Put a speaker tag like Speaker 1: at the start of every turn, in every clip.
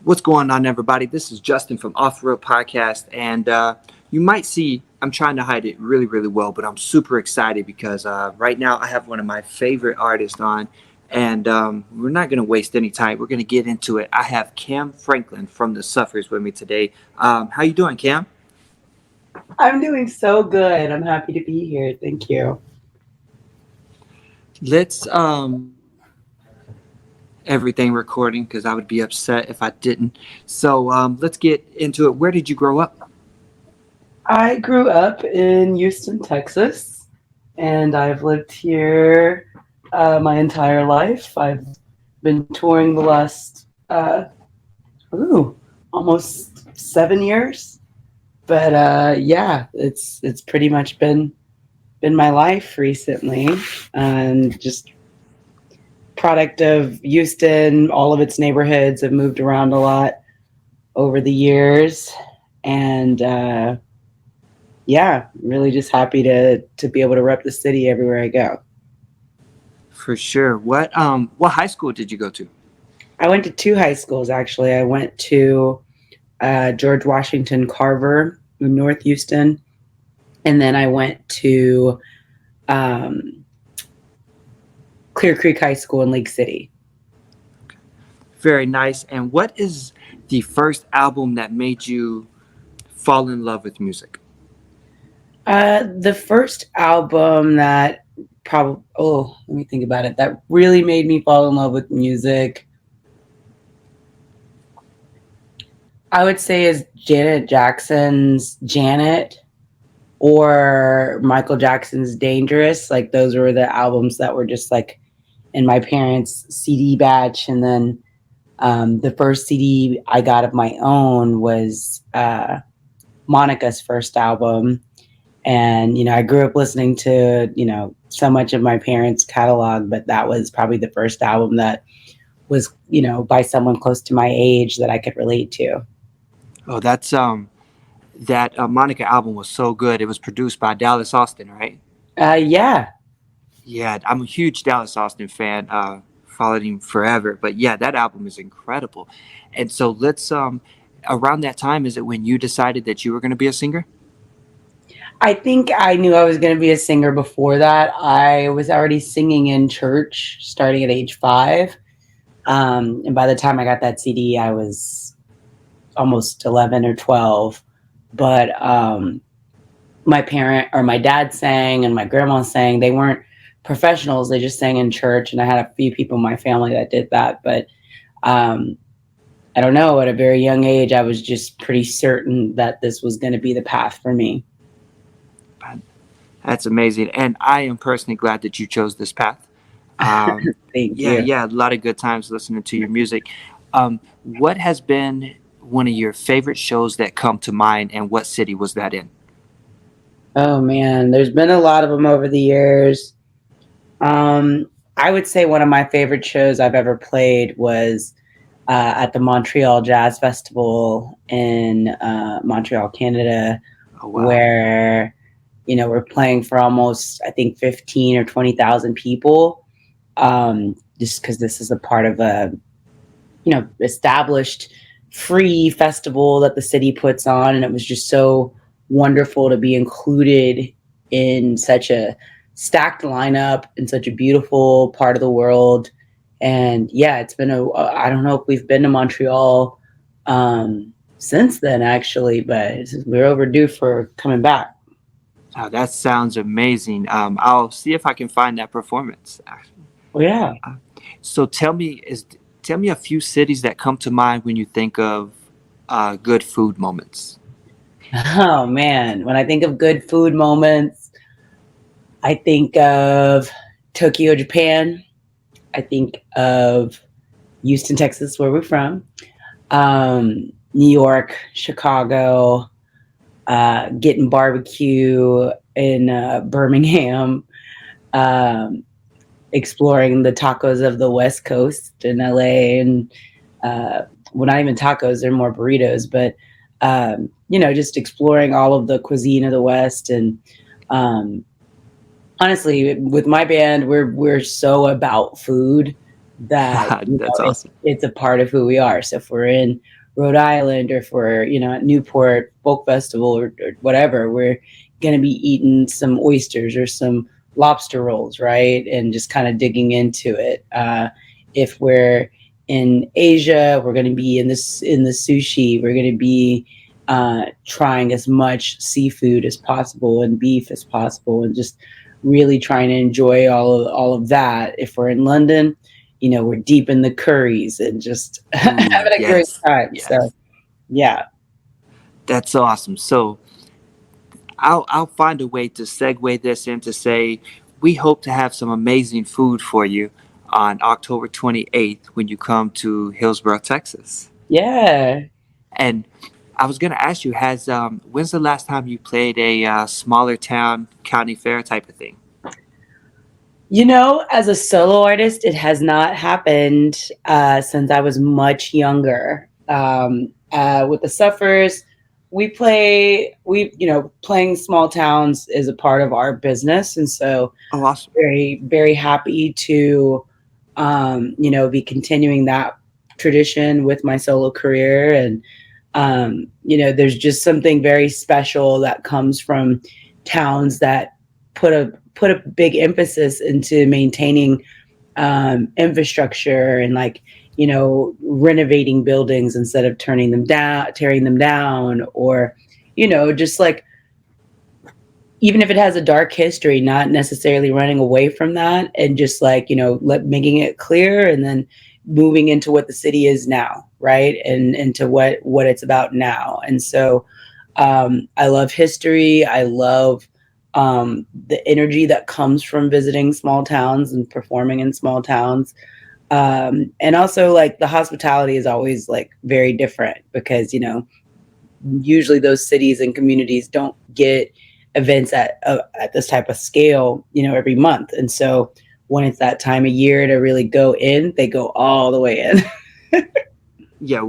Speaker 1: What's going on, everybody? This is Justin from Off the Road Podcast, and you might see I'm trying to hide it really, really well, but I'm super excited because right now I have one of my favorite artists on, and we're not going to waste any time. We're going to get into it. I have Kam Franklin from The Suffers with me today. How you doing, Kam?
Speaker 2: I'm doing so good. I'm happy to be here. Thank you.
Speaker 1: Let's everything recording because I would be upset if I didn't. So let's get into it. Where did you grow up?
Speaker 2: I grew up in Houston, Texas, and I've lived here my entire life. I've been touring the last ooh, almost 7 years. But yeah, it's pretty much been my life recently, and just product of Houston. All of its neighborhoods have moved around a lot over the years, and yeah, really just happy to be able to rep the city everywhere I go.
Speaker 1: For sure. What high school did you go to?
Speaker 2: I went to two high schools actually. I went to George Washington Carver in North Houston, and then I went to um, Clear Creek High School in Lake City.
Speaker 1: Very nice. And what is the first album that made you fall in love with music?
Speaker 2: The first album that probably let me think about it. That really made me fall in love with music, I would say, is Janet Jackson's Janet or Michael Jackson's Dangerous. Like those were the albums that were just like in my parents' CD batch. And then the first CD I got of my own was Monica's first album. And, I grew up listening to, so much of my parents' catalog, but that was probably the first album that was, by someone close to my age that I could relate to.
Speaker 1: Oh, that Monica album was so good. It was produced by Dallas Austin, right?
Speaker 2: Yeah.
Speaker 1: Yeah, I'm a huge Dallas Austin fan. Followed him forever, but yeah, that album is incredible. And so let's around that time, is it when you decided that you were going to be a singer?
Speaker 2: I think I knew I was going to be a singer before that. I was already singing in church starting at age 5. And by the time I got that CD, I was almost 11 or 12. But my parent or my dad sang and my grandma sang. They weren't professionals. They just sang in church. And I had a few people in my family that did that. But um, I don't know. At a very young age, I was just pretty certain that this was going to be the path for me.
Speaker 1: That's amazing, and I am personally glad that you chose this path. Um,
Speaker 2: Thank
Speaker 1: yeah,
Speaker 2: you.
Speaker 1: yeah, a lot of good times listening to your music. What has been one of your favorite shows that come to mind, and what city was that in?
Speaker 2: Oh man, there's been a lot of them over the years. I would say one of my favorite shows I've ever played was at the Montreal Jazz Festival in Montreal, Canada,
Speaker 1: Oh wow,
Speaker 2: where we're playing for almost I think 15 or 20,000 people. Just because this is a part of a established free festival that the city puts on, and it was just so wonderful to be included in such a stacked lineup in such a beautiful part of the world. And yeah, it's been I don't know if we've been to Montreal since then actually, but we're overdue for coming back.
Speaker 1: oh, that sounds amazing. I'll see if I can find that performance.
Speaker 2: Well, yeah.
Speaker 1: So tell me a few cities that come to mind when you think of good food moments.
Speaker 2: Oh man, when I think of good food moments, I think of Tokyo, Japan. I think of Houston, Texas, where we're from. New York, Chicago, getting barbecue in Birmingham, um, exploring the tacos of the West Coast in LA, and well, not even tacos; they're more burritos. But just exploring all of the cuisine of the West. And um, honestly, with my band, we're so about food that,
Speaker 1: That's awesome.
Speaker 2: it's a part of who we are. So if we're in Rhode Island, or if we're, at Newport Folk Festival, or whatever, we're going to be eating some oysters or some lobster rolls, right? And just kind of digging into it. If we're in Asia, we're going to be in the sushi. We're going to be trying as much seafood as possible and beef as possible, and just really trying to enjoy all of that. If we're in London, we're deep in the curries and just
Speaker 1: Ooh,
Speaker 2: having a great
Speaker 1: yes,
Speaker 2: time. So
Speaker 1: yes.
Speaker 2: yeah.
Speaker 1: That's awesome. So I'll find a way to segue this in to say we hope to have some amazing food for you on October 28th when you come to Hillsboro, Texas.
Speaker 2: Yeah.
Speaker 1: And I was going to ask you, has when's the last time you played a smaller town county fair type of thing?
Speaker 2: As a solo artist, it has not happened since I was much younger. With the Suffers, playing small towns is a part of our business. And so
Speaker 1: Oh, awesome.
Speaker 2: very, very happy to, be continuing that tradition with my solo career. And, there's just something very special that comes from towns that put a big emphasis into maintaining infrastructure, and like, renovating buildings instead of tearing them down, or, just like, even if it has a dark history, not necessarily running away from that, and just like, making it clear, and then moving into what the city is now, right? And into what it's about now. And so I love history. I love the energy that comes from visiting small towns and performing in small towns. And also, like, the hospitality is always like very different, because usually those cities and communities don't get events at this type of scale, every month. And so when it's that time of year to really go in, they go all the way in.
Speaker 1: Yeah,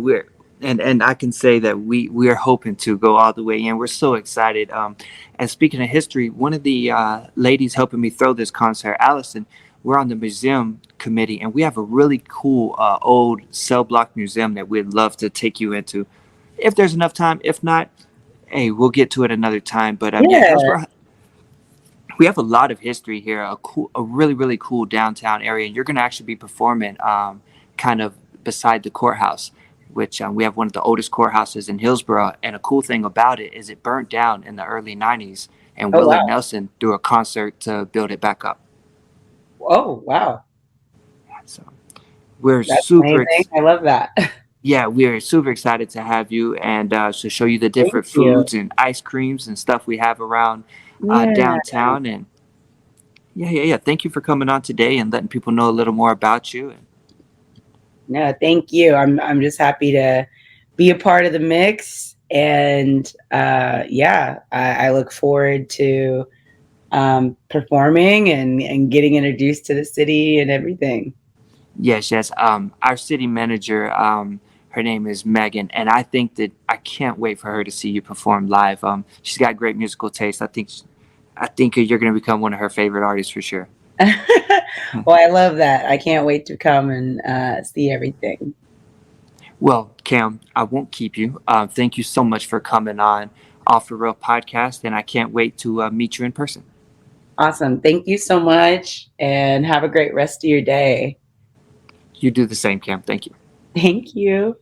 Speaker 1: and I can say that we are hoping to go all the way in. We're so excited. And speaking of history, one of the ladies helping me throw this concert, Allison, we're on the museum committee, and we have a really cool old cell block museum that we'd love to take you into if there's enough time. If not, hey, we'll get to it another time. But yeah,
Speaker 2: Yeah.
Speaker 1: Hillsborough, we have a lot of history here. A really really cool downtown area, and you're going to actually be performing kind of beside the courthouse, which we have one of the oldest courthouses in Hillsborough. And a cool thing about it is it burnt down in the early '90s, and
Speaker 2: Oh
Speaker 1: Willard
Speaker 2: wow.
Speaker 1: Nelson threw a concert to build it back up.
Speaker 2: Oh wow.
Speaker 1: So we're
Speaker 2: That's
Speaker 1: super
Speaker 2: amazing. I love that.
Speaker 1: yeah, we're super excited to have you and to show you the
Speaker 2: Thank
Speaker 1: different
Speaker 2: you.
Speaker 1: foods and ice creams and stuff we have around
Speaker 2: Yeah.
Speaker 1: downtown. And yeah. Thank you for coming on today and letting people know a little more about you.
Speaker 2: No, thank you. I'm just happy to be a part of the mix, and yeah, I look forward to performing and getting introduced to the city and everything.
Speaker 1: Yes. Our city manager, her name is Megan, and I think that I can't wait for her to see you perform live. She's got great musical taste. I think you're going to become one of her favorite artists for sure.
Speaker 2: Well, I love that. I can't wait to come and see everything.
Speaker 1: Well, Cam, I won't keep you. Thank you so much for coming on Off the Rail podcast, and I can't wait to meet you in person.
Speaker 2: Awesome. Thank you so much, and have a great rest of your day.
Speaker 1: You do the same, Cam. Thank you.
Speaker 2: Thank you.